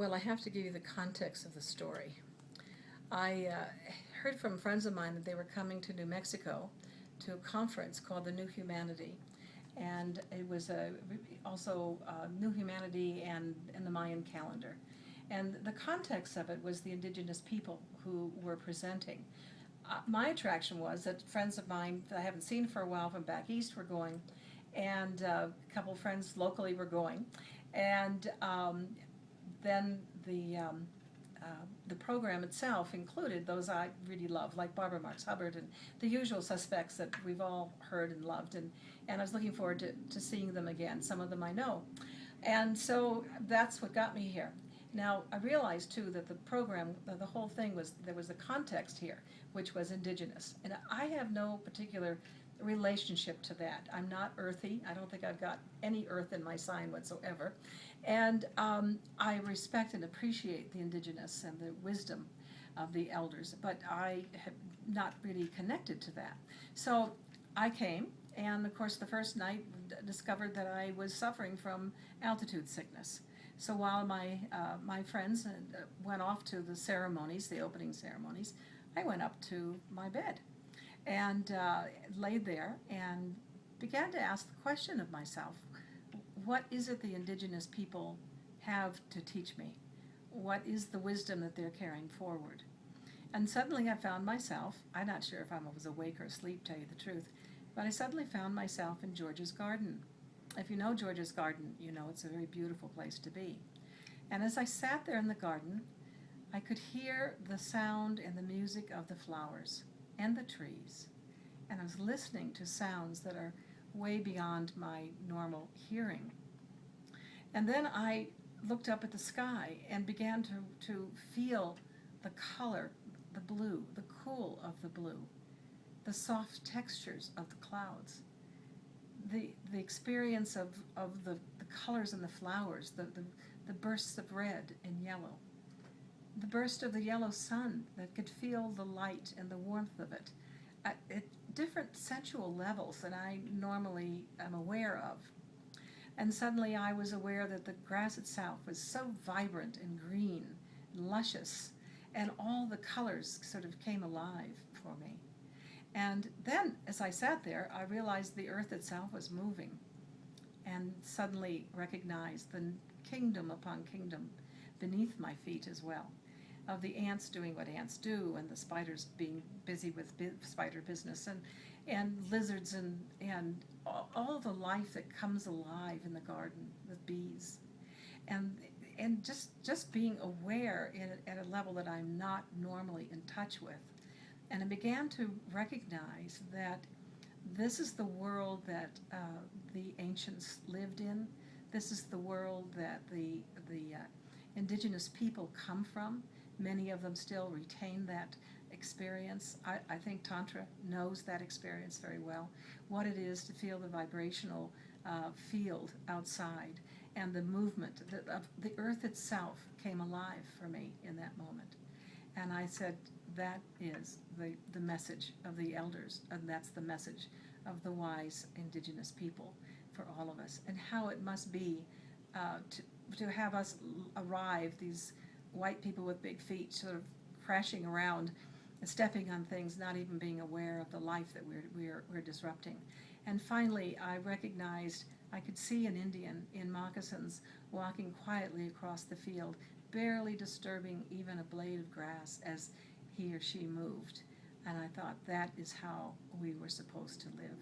Well, I have to give you the context of the story. I heard from friends of mine that they were coming to New Mexico to a conference called the New Humanity. And it was also New Humanity and the Mayan calendar. And the context of it was the indigenous people who were presenting. My attraction was that friends of mine that I haven't seen for a while from back east were going, and a couple of friends locally were going. And then uh, the program itself included those I really love, like Barbara Marx Hubbard and the usual suspects that we've all heard and loved. And I was looking forward to seeing them again. Some of them I know. And so that's what got me here. Now, I realized too that the program, the whole thing was, there was a context here, which was indigenous. And I have no particular relationship to that. I'm not earthy. I don't think I've got any earth in my sign whatsoever. And I respect and appreciate the indigenous and the wisdom of the elders, but I have not really connected to that. So I came, and of course the first night discovered that I was suffering from altitude sickness. So while my friends went off to the ceremonies, the opening ceremonies, I went up to my bed and laid there and began to ask the question of myself, what is it the indigenous people have to teach me? What is the wisdom that they're carrying forward? And suddenly I found myself, I'm not sure if I was awake or asleep, tell you the truth, but I suddenly found myself in George's garden. If you know George's garden, you know it's a very beautiful place to be. And as I sat there in the garden, I could hear the sound and the music of the flowers and the trees. And I was listening to sounds that are way beyond my normal hearing. And then I looked up at the sky and began to feel the color, the blue, the cool of the blue, the soft textures of the clouds, the experience of the colors in the flowers, the bursts of red and yellow, the burst of the yellow sun that could feel the light and the warmth of it at different sensual levels that I normally am aware of. And suddenly I was aware that the grass itself was so vibrant and green, and luscious, and all the colors sort of came alive for me. And then, as I sat there, I realized the earth itself was moving, and suddenly recognized the kingdom upon kingdom beneath my feet as well, of the ants doing what ants do, and the spiders being busy with spider business, and lizards, and all the life that comes alive in the garden with bees, and just being aware at a level that I'm not normally in touch with. And I began to recognize that this is the world that the ancients lived in. This is the world that the indigenous people come from. Many of them still retain that experience. I think Tantra knows that experience very well, what it is to feel the vibrational field outside, and the movement of the earth itself came alive for me in that moment. And I said, that is the message of the elders, and that's the message of the wise indigenous people for all of us, and how it must be to have us arrive, these white people with big feet sort of crashing around and stepping on things, not even being aware of the life that we're disrupting. And finally, I recognized I could see an Indian in moccasins walking quietly across the field, barely disturbing even a blade of grass as he or she moved. And I thought, that is how we were supposed to live.